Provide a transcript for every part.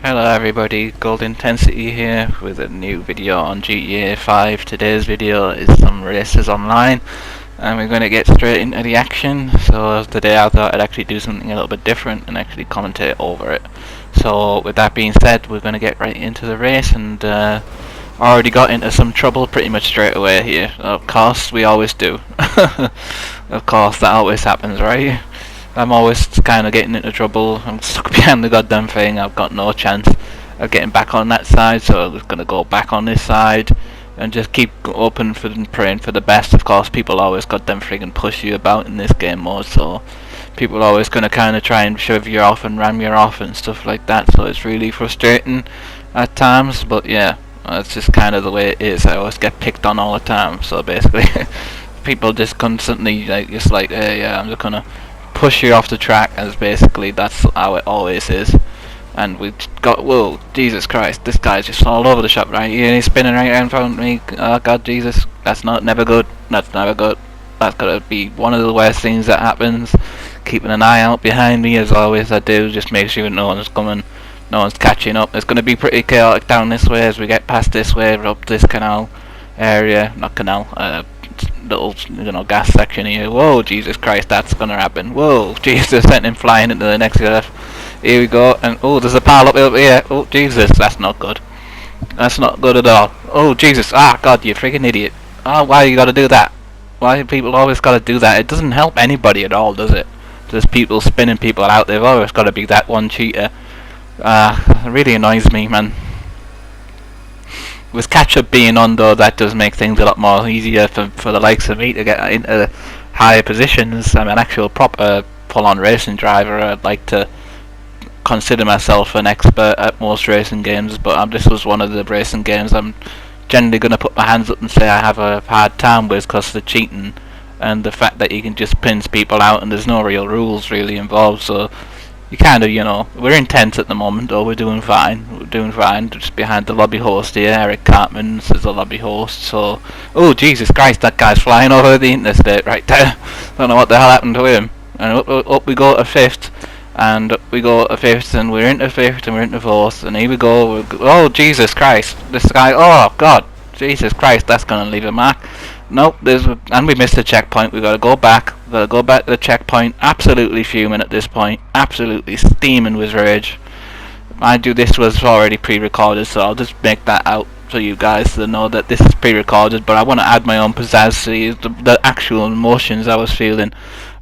Hello everybody, Gold Intensity here with a new video on GTA 5. Today's video is some races online and we're going to get straight into the action. So today I thought I'd actually do something a little bit different and actually commentate over it. So with that being said, we're going to get right into the race, and already got into some trouble pretty much straight away here. Of course, we always do. Of course, that always happens, right? I'm always kind of getting into trouble. I'm stuck behind the goddamn thing. I've got no chance of getting back on that side, so I'm just going to go back on this side and just keep open for and praying for the best. Of course, people always goddamn friggin' push you about in this game mode, so people are always going to kind of try and shove you off and ram you off and stuff like that, so it's really frustrating at times. But yeah, it's just kind of the way it is. I always get picked on all the time, so basically people just constantly hey, yeah, I'm just going to push you off the track, as basically that's how it always is. And we got, whoa, Jesus Christ, this guy's just all over the shop right here, and he's spinning right in front of me. Oh god, Jesus, that's never good. That's never good. That's gotta be one of the worst things that happens. Keeping an eye out behind me as always I do, just make sure no one's coming, no one's catching up. It's gonna be pretty chaotic down this way as we get past this way, up this canal area, not canal, little gas section here. Whoa, Jesus Christ, that's gonna happen. Whoa, Jesus, sent him flying into the next earth. Here we go, and oh, there's a pile up here. Oh, Jesus, that's not good. That's not good at all. Oh, Jesus, god, you freaking idiot. Oh, why you gotta do that? Why do people always gotta do that? It doesn't help anybody at all, does it? There's people spinning people out. They've always gotta be that one cheater. It really annoys me, man. With catch-up being on though, that does make things a lot more easier for the likes of me to get into higher positions. I'm an actual proper full-on racing driver. I'd like to consider myself an expert at most racing games, but this was one of the racing games I'm generally going to put my hands up and say I have a hard time with, because of the cheating and the fact that you can just pinch people out and there's no real rules really involved. So you kind of, we're intense at the moment, though. We're doing fine. We're doing fine. Just behind the lobby host here, Eric Cartman is the lobby host. So, oh Jesus Christ, that guy's flying over the interstate right there. Don't know what the hell happened to him. And up we go to fifth, and up we go to fifth, and we're into fifth, and we're into fourth, and here we go. Oh Jesus Christ, this guy! Oh God, Jesus Christ, that's gonna leave a mark. Nope, and we missed the checkpoint. We gotta go back. We gotta go back to the checkpoint. Absolutely fuming at this point. Absolutely steaming with rage. Mind you, this was already pre-recorded, so I'll just make that out for you guys to know that this is pre-recorded. But I want to add my own pizzazz to the actual emotions I was feeling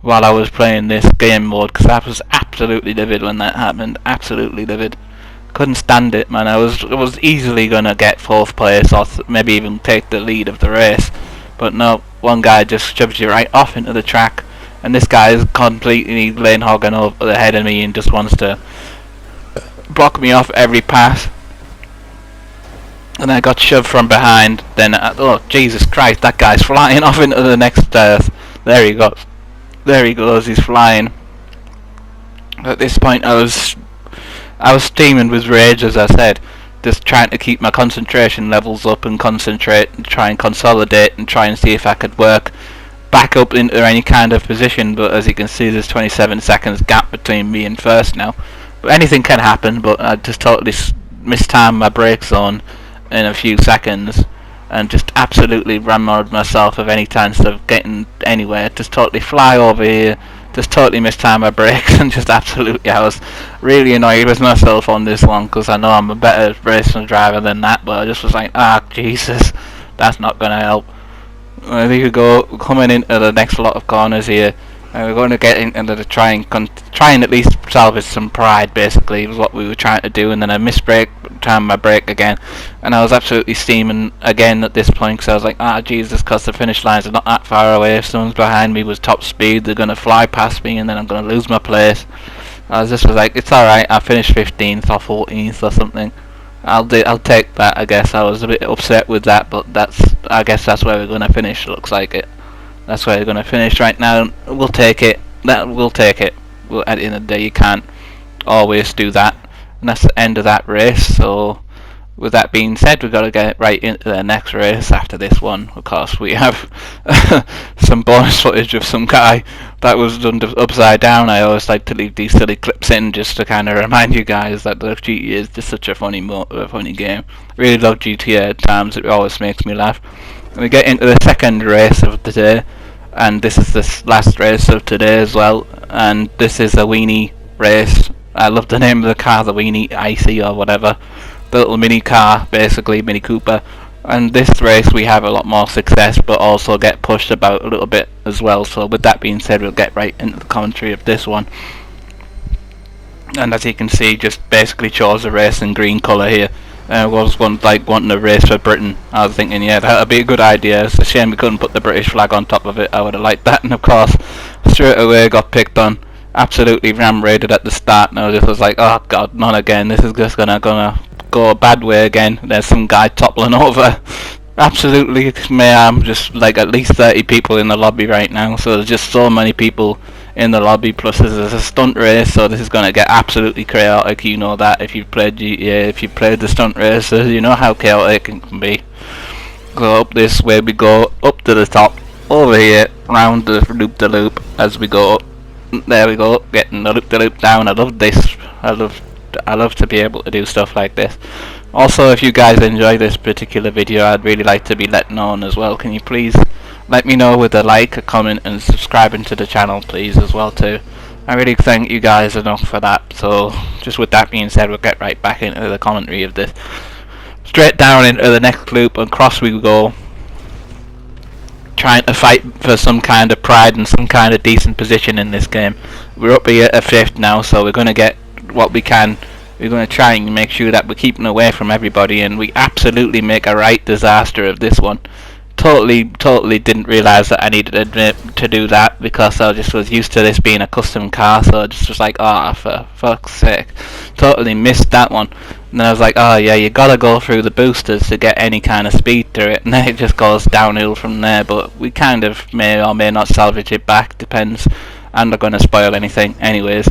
while I was playing this game mode, because I was absolutely livid when that happened. Absolutely livid. Couldn't stand it, man. I was easily gonna get fourth place, or maybe even take the lead of the race. But no, one guy just shoves you right off into the track, and this guy is completely lane hogging over the head of me and just wants to block me off every pass. And I got shoved from behind. Then, oh Jesus Christ, that guy's flying off into the next earth. There he goes. There he goes. He's flying. At this point, I was steaming with rage, as I said. Just trying to keep my concentration levels up and concentrate and try and consolidate and try and see if I could work back up into any kind of position. But as you can see, there's 27 seconds gap between me and first now. But anything can happen, but I just totally mistimed my brake zone in a few seconds and just absolutely ramrodded myself of any chance of getting anywhere. Just totally fly over here. Just totally mistimed my brakes, and just absolutely, I was really annoyed with myself on this one, because I know I'm a better racing driver than that, but I just was like, Jesus, that's not going to help. There you go, coming into the next lot of corners here, and we're going to get into the try and at least salvage some pride, basically, was what we were trying to do. And then I timed my brake again, and I was absolutely steaming again at this point, because I was like, Jesus, because the finish lines are not that far away. If someone's behind me with top speed, they're going to fly past me, and then I'm going to lose my place. I just was like, it's alright, I finished 15th or 14th or something. I'll take that, I guess. I was a bit upset with that, but I guess that's where we're going to finish, looks like it. That's where we're going to finish right now. We'll take it. We'll take it. At the end of the day, you can't always do that. And that's the end of that race. So with that being said, we've got to get right into the next race after this one. Of course, we have some bonus footage of some guy that was done upside down. I always like to leave these silly clips in just to kind of remind you guys that the GTA is just such a funny game. Really love GTA at times. It always makes me laugh. And we get into the second race of the day, and this is the last race of today as well. And this is a weenie race. I love the name of the car, the Weenie Icy or whatever. The little mini car, basically, Mini Cooper. And this race we have a lot more success, but also get pushed about a little bit as well. So with that being said, we'll get right into the commentary of this one. And as you can see, just basically chose a race in green colour here. Was wanting to race for Britain. I was thinking, yeah, that would be a good idea. It's a shame we couldn't put the British flag on top of it. I would have liked that, and of course, straight away got picked on. Absolutely ram-raided at the start, and I just was like, oh god, not again. This is just gonna go a bad way again. There's some guy toppling over. Absolutely mayhem. Just like at least 30 people in the lobby right now. So there's just so many people in the lobby. Plus there's a stunt race, so this is gonna get absolutely chaotic. You know that if you've played GTA, if you've played the stunt races, you know how chaotic it can be. Go up this way, we go up to the top, over here, round the loop-de-loop as we go up. There we go, getting the loop-de-loop down. I love this. I love to be able to do stuff like this. Also, if you guys enjoy this particular video, I'd really like to be let known as well. Can you please let me know with a like, a comment, and subscribing to the channel, please, as well too. I really thank you guys enough for that. So, just with that being said, we'll get right back into the commentary of this. Straight down into the next loop and cross we go. Trying to fight for some kind of pride and some kind of decent position in this game. We're up here at 5th now, so we're going to get what we can. We're going to try and make sure that we're keeping away from everybody, and we absolutely make a right disaster of this one. Totally didn't realise that I needed to do that, because I just was used to this being a custom car, so I just was like, oh, for fuck's sake. Totally missed that one. And then I was like, oh yeah, you gotta go through the boosters to get any kind of speed through it, and then it just goes downhill from there, but we kind of may or may not salvage it back, depends. I'm not going to spoil anything. Anyways,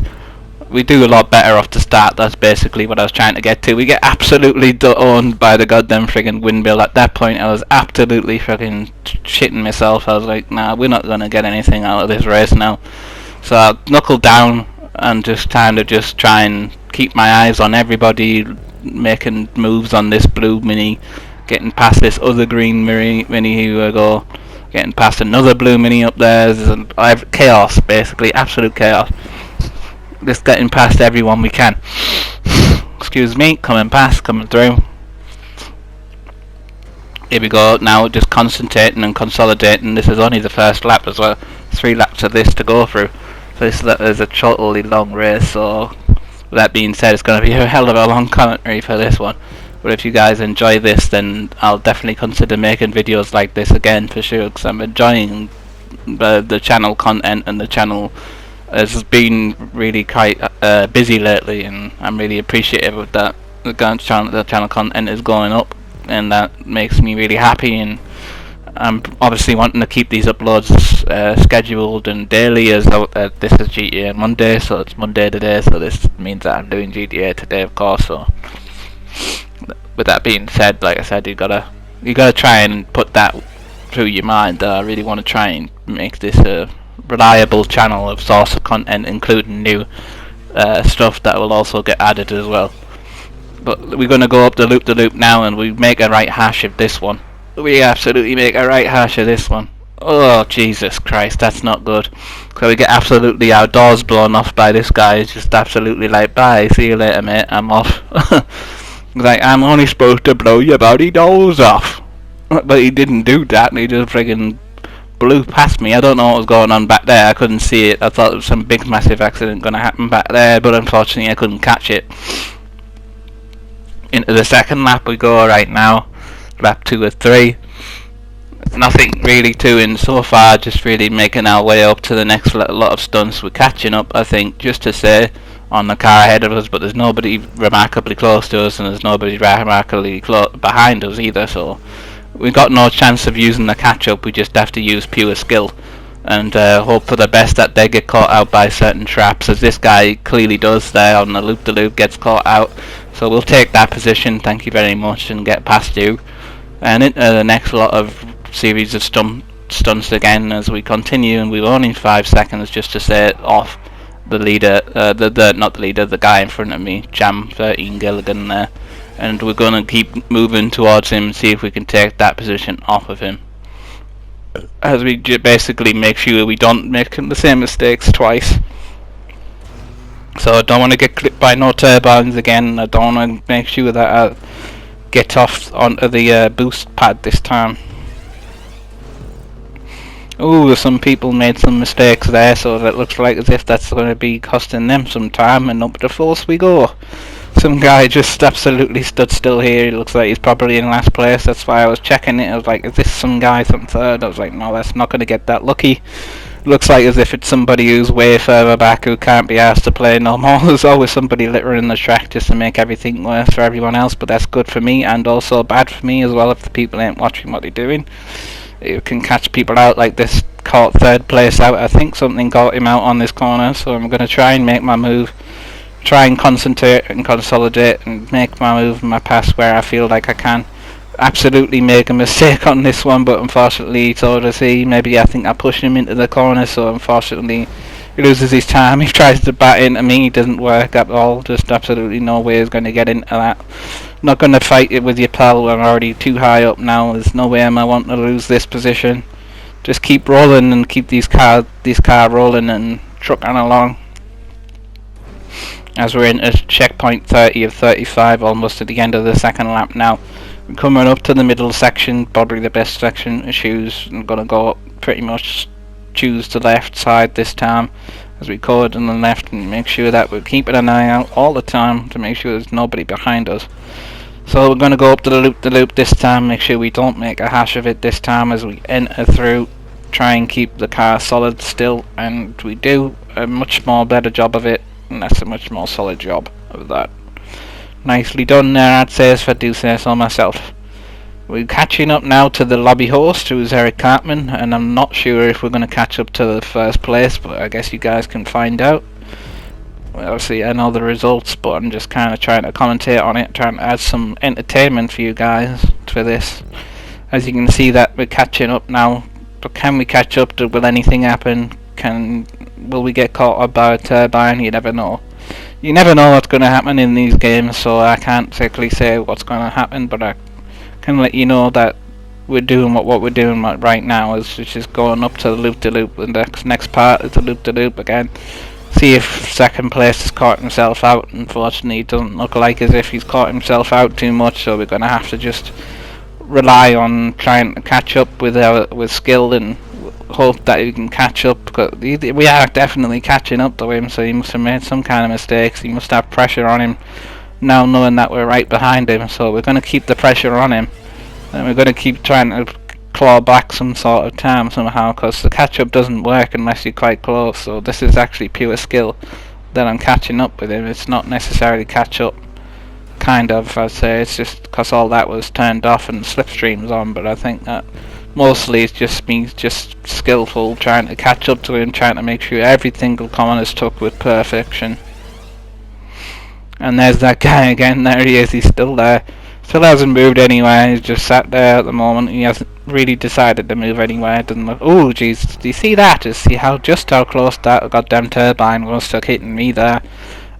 we do a lot better off the start. That's basically what I was trying to get to. We get absolutely owned by the goddamn friggin' windmill. At that point I was absolutely friggin' shitting myself. I was like, nah, we're not gonna get anything out of this race now. So I knuckled down and just kind of just try and keep my eyes on everybody, making moves on this blue mini, getting past this other green mini. Here we go, getting past another blue mini up there. There's chaos, basically absolute chaos. Just getting past everyone we can. Excuse me, coming through. Here we go, now just concentrating and consolidating. This is only the first lap as well. 3 laps of this to go through. So this is a totally long race, so with that being said, it's going to be a hell of a long commentary for this one. But if you guys enjoy this, then I'll definitely consider making videos like this again for sure, because I'm enjoying the channel content, and the channel has been really quite busy lately, and I'm really appreciative of that. The channel content is going up, and that makes me really happy, and I'm obviously wanting to keep these uploads scheduled and daily, as this is GTA Monday, so it's Monday today, so this means that I'm doing GTA today, of course. So with that being said, like I said, you gotta try and put that through your mind that I really want to try and make this a reliable channel of source of content, including new stuff that will also get added as well. But we're going to go up the loop now, and we make a right hash of this one. We absolutely make a right hash of this one. Oh Jesus Christ, that's not good. So we get absolutely our doors blown off by this guy. It's just absolutely like, bye, see you later mate, I'm off. Like, I'm only supposed to blow your body doors off. But he didn't do that, he just friggin' blew past me. I don't know what was going on back there. I couldn't see it. I thought there was some big massive accident going to happen back there, but unfortunately I couldn't catch it. Into the second lap we go right now. Lap 2 or 3. Nothing really to in so far, just really making our way up to the next lot of stunts. We're catching up, I think, just to say, on the car ahead of us, but there's nobody remarkably close to us, and there's nobody remarkably behind us either, so we've got no chance of using the catch up. We just have to use pure skill. and hope for the best that they get caught out by certain traps, as this guy clearly does there on the loop-de-loop, gets caught out. So we'll take that position, thank you very much, and get past you. And into the next lot of series of stunts again as we continue, and we've only 5 seconds just to set off the leader, not the leader, the guy in front of me, Jam 13 Gilligan there. And we're going to keep moving towards him and see if we can take that position off of him, as we basically make sure we don't make the same mistakes twice. So I don't want to get clipped by no turbines again. I don't want to make sure that I get off onto the boost pad this time. Ooh, some people made some mistakes there, so that looks like as if that's going to be costing them some time, and up the force we go. Some guy just absolutely stood still here. He looks like he's probably in last place. That's why I was checking it. I was like, is this some guy from third? I was like, no, that's not going to get that lucky. Looks like as if it's somebody who's way further back who can't be asked to play no more. There's always somebody littering the track just to make everything worse for everyone else, but that's good for me and also bad for me as well if the people ain't watching what they're doing. You can catch people out like this. Caught third place out. I think something got him out on this corner, so I'm going to try and make my move. Try and concentrate and consolidate and make my move and my pass where I feel like I can. Absolutely make a mistake on this one, but unfortunately so does he. Maybe I think I pushed him into the corner, so unfortunately he loses his time. He tries to bat into me, it doesn't work at all. Just absolutely no way he's going to get into that. Not going to fight it with your pal. I'm already too high up now. There's no way I want to lose this position. Just keep rolling and keep these car rolling and trucking along. As we're in a checkpoint 30 of 35, almost at the end of the second lap now. We're coming up to the middle section, probably the best section to choose. I'm going to go pretty much choose the left side this time, as we code on the left, and make sure that we're keeping an eye out all the time to make sure there's nobody behind us. So we're going to go up to the loop this time, make sure we don't make a hash of it this time as we enter through. Try and keep the car solid still, and we do a much more better job of it, and that's a much more solid job of that. Nicely done there, I'd say, if I do say so myself. We're catching up now to the lobby host, who is Eric Cartman, and I'm not sure if we're going to catch up to the first place, but I guess you guys can find out. Obviously I know the results, but I'm just kind of trying to commentate on it, trying to add some entertainment for you guys for this. As you can see that we're catching up now, but can we catch up? Will anything happen? Will we get caught up by a turbine? You never know. You never know what's going to happen in these games, so I can't exactly say what's going to happen, but I can let you know that we're doing what we're doing right now, is just going up to the loop-de-loop, and the next part is the loop-de-loop again. See if second place has caught himself out. Unfortunately, it doesn't look like as if he's caught himself out too much, so we're going to have to just rely on trying to catch up with skill and hope that we can catch up, because we are definitely catching up to him, so he must have made some kind of mistakes. He must have pressure on him now, knowing that we're right behind him, so we're going to keep the pressure on him, and we're going to keep trying to claw back some sort of time somehow, because the catch up doesn't work unless you're quite close. So this is actually pure skill that I'm catching up with him. It's not necessarily catch up, kind of, I'd say. It's just because all that was turned off and slipstream's on, but I think that mostly it's just me just skillful trying to catch up to him, trying to make sure every single comment is took with perfection. And there's that guy again. There he is, he's still there. Still hasn't moved anywhere, he's just sat there at the moment. He hasn't really decided to move anywhere. It doesn't look. Oh jeez, do you see that? Just see just how close that goddamn turbine was to hitting me there.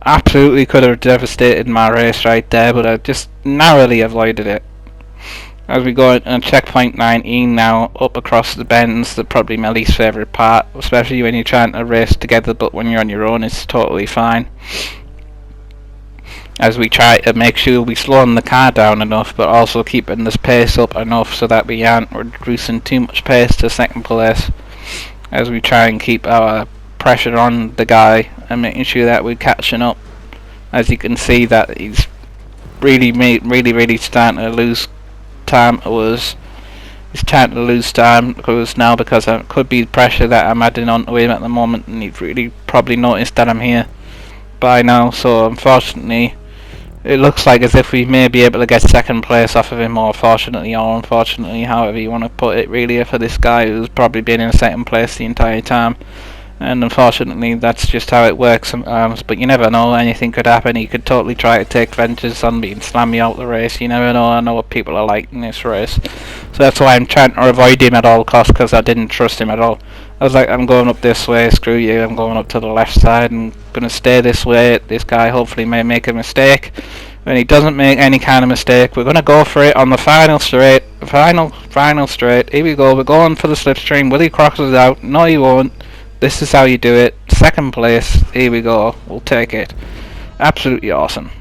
Absolutely could have devastated my race right there, but I just narrowly avoided it. As we go on checkpoint 19 now, up across the bends, that's probably my least favourite part, especially when you're trying to race together, but when you're on your own it's totally fine. As we try to make sure we slowing the car down enough, but also keeping this pace up enough so that we aren't reducing too much pace to second place, as we try and keep our pressure on the guy and making sure that we're catching up. As you can see that he's really starting to lose time. He's starting to lose time because it could be pressure that I'm adding onto him at the moment, and he's really probably noticed that I'm here by now, so unfortunately it looks like as if we may be able to get second place off of him, or fortunately or unfortunately, however you want to put it, really, for this guy who's probably been in second place the entire time. And unfortunately, that's just how it works sometimes. But you never know; anything could happen. He could totally try to take vengeance on me and slam me out the race. You never know. I know what people are like in this race, so that's why I'm trying to avoid him at all costs, because I didn't trust him at all. I was like, I'm going up this way. Screw you. I'm going up to the left side and gonna stay this way. This guy hopefully may make a mistake. When he doesn't make any kind of mistake, we're gonna go for it on the final straight. Final straight. Here we go. We're going for the slipstream. Will he crosses out? No, he won't. This is how you do it. Second place. Here we go. We'll take it. Absolutely awesome.